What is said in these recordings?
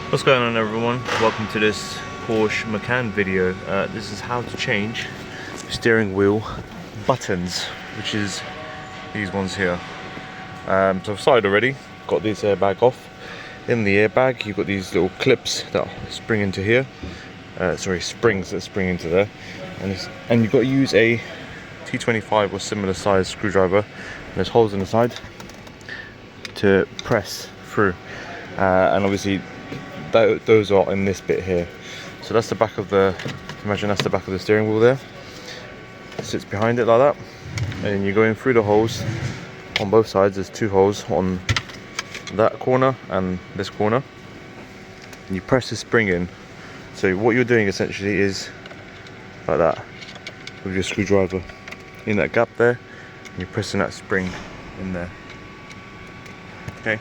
What's going on, everyone? Welcome to this Porsche Macan video. This is how to change steering wheel buttons, which is these ones here. So I've started already, got this airbag off. In the airbag you've got these little clips that spring into here, springs that spring into there, and you've got to use a T25 or similar size screwdriver, and there's holes in the side to press through, and obviously those are in this bit here. So that's the back of the, imagine that's the back of the steering wheel there. It sits behind it like that, and you go in through the holes on both sides. There's two holes on that corner and this corner, and you press the spring in. So what you're doing essentially is like that with your screwdriver in that gap there, and you're pressing that spring in there. Okay,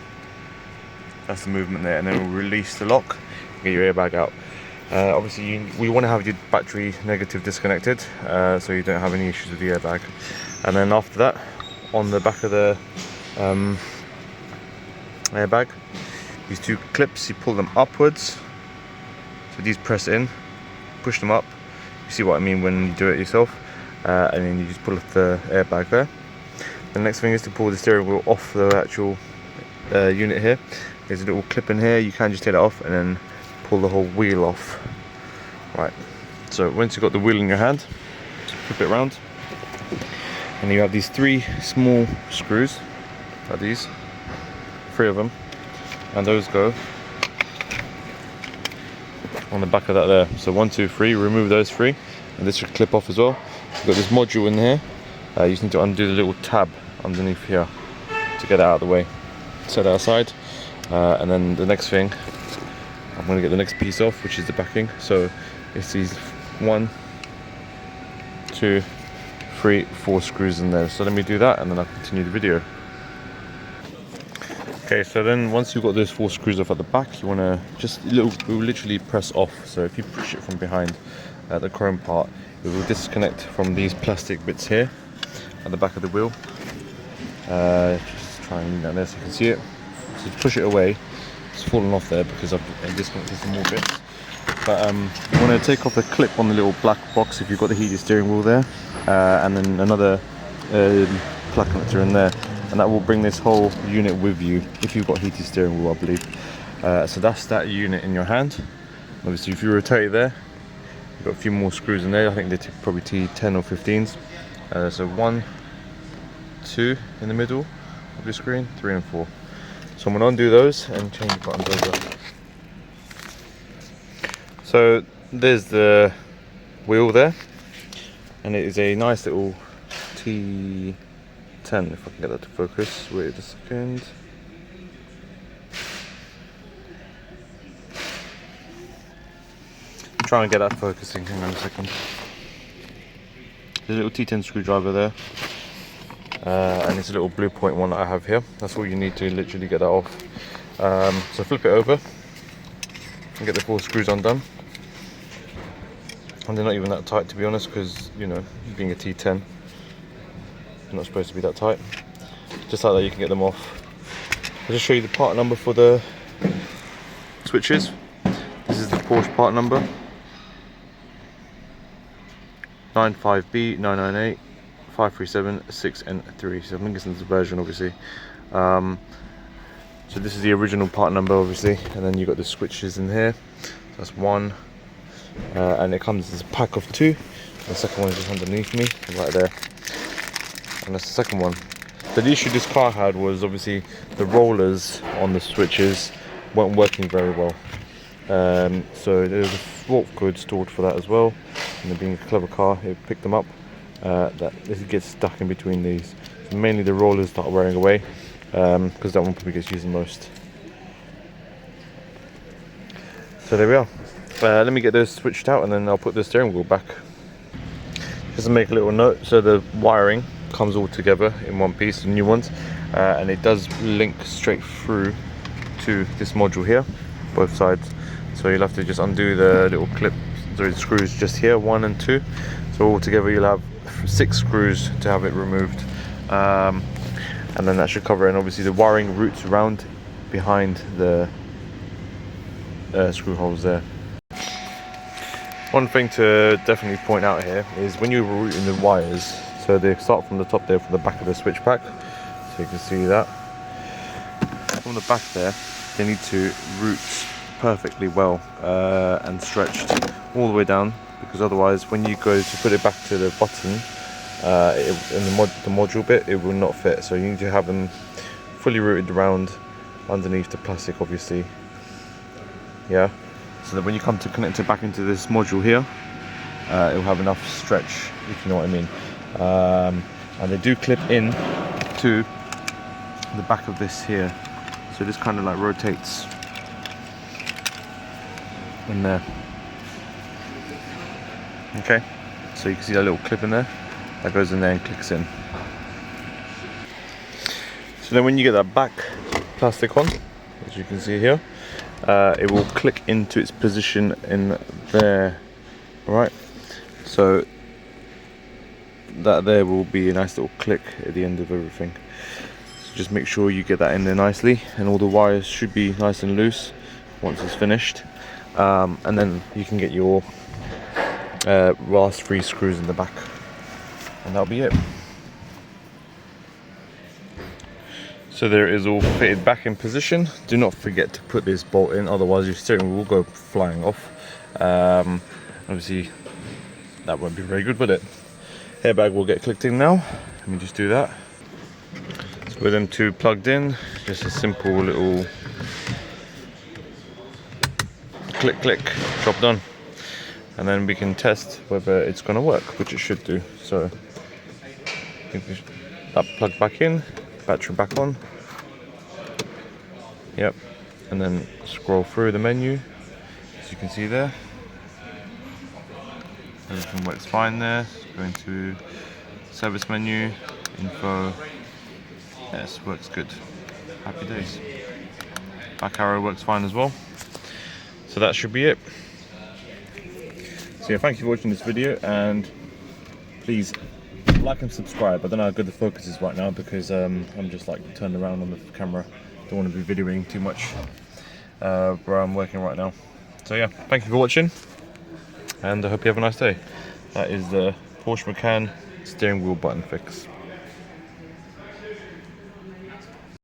that's the movement there, and then we'll release the lock, get your airbag out. Obviously we want to have your battery negative disconnected, so you don't have any issues with the airbag. And then after that, on the back of the airbag, these two clips, you pull them upwards, so these press in, push them up. You see what I mean when you do it yourself, and then you just pull off the airbag there. The next thing is to pull the steering wheel off the actual unit here. There's a little clip in here, you can just take it off and then pull the whole wheel off. Right, so once you've got the wheel in your hand, flip it around, and you have these three small screws, like these, 3 of them, and those go on the back of that there. So 1, 2, 3, remove those 3, and this should clip off as well. You've got this module in here, you just need to undo the little tab underneath here to get it out of the way. Set that aside, and then the next thing, I'm going to get the next piece off, which is the backing. So it's these 1, 2, 3, 4 screws in there. So let me do that and then I'll continue the video. Okay, so then once you've got those 4 screws off at the back, you want to just it will literally press off. So if you push it from behind the chrome part, it will disconnect from these plastic bits here at the back of the wheel. Just try and lean down there so you can see it. So you push it away. It's fallen off there because I've disconnected some more bits. But you want to take off the clip on the little black box if you've got the heated steering wheel there, and then another plug connector in there, and that will bring this whole unit with you if you've got heated steering wheel, I believe. So that's that unit in your hand. Obviously if you rotate there, you've got a few more screws in there. I think they're probably T10 or 15s. So 1, 2 in the middle of your screen, 3 and 4. So I'm going to undo those and change the buttons over. So there's the wheel there, and it is a nice little T10, if I can get that to focus. Wait a second. Try and get that focusing, hang on a second. There's a little T10 screwdriver there. And it's a little blue point one that I have here. That's all you need to literally get that off. So flip it over and get the 4 screws undone. And they're not even that tight, to be honest, because, you know, being a T10, they're not supposed to be that tight. Just like that you can get them off. I'll just show you the part number for the switches. This is the Porsche part number, 95B998 537 6 and 3. So I think it's in the version, obviously. So this is the original part number, obviously, and then you've got the switches in here. So that's 1, and it comes as a pack of 2. The second one is just underneath me, right there, and that's the second one. So the issue this car had was obviously the rollers on the switches weren't working very well. So there's a fault code stored for that as well, and being a clever car, it picked them up. That it gets stuck in between these. So mainly the rollers start wearing away, because that one probably gets used the most. So there we are. Let me get those switched out and then I'll put the steering wheel back. Just to make a little note, so the wiring comes all together in one piece, the new ones, and it does link straight through to this module here, both sides. So you'll have to just undo the little clip, the screws just here, 1 and 2. So all together you'll have 6 screws to have it removed, and then that should cover it. And obviously the wiring routes around behind the screw holes there. One thing to definitely point out here is when you're routing the wires, so they start from the top there, from the back of the switch pack, so you can see that. From the back there, they need to route perfectly well and stretched all the way down, because otherwise when you go to put it back to the button, in the module bit, it will not fit. So you need to have them fully routed around underneath the plastic, obviously. Yeah, so that when you come to connect it back into this module here, it will have enough stretch, if you know what I mean. And they do clip in to the back of this here, so this kind of like rotates in there. Okay, so you can see that little clip in there that goes in there and clicks in. So then when you get that back plastic on, as you can see here, it will click into its position in there. Alright, so that there will be a nice little click at the end of everything. So just make sure you get that in there nicely, and all the wires should be nice and loose once it's finished. And then you can get your last 3 screws in the back, and that'll be it. So there it is, all fitted back in position. Do not forget to put this bolt in, otherwise your steering wheel will go flying off. Obviously that won't be very good, will it? Airbag will get clicked in now. Let me just do that. So with them 2 plugged in, just a simple little click click, job done. And then we can test whether it's going to work, which it should do. So that plug back in, battery back on. Yep, and then scroll through the menu, as you can see there. Everything works fine there. Go into service menu, info. Yes, works good. Happy days. Back arrow works fine as well. So that should be it. So yeah, thank you for watching this video, and please like and subscribe. I don't know how good the focus is right now because I'm just like turned around on the camera. Don't want to be videoing too much where I'm working right now. So yeah, thank you for watching, and I hope you have a nice day. That is the Porsche Macan steering wheel button fix.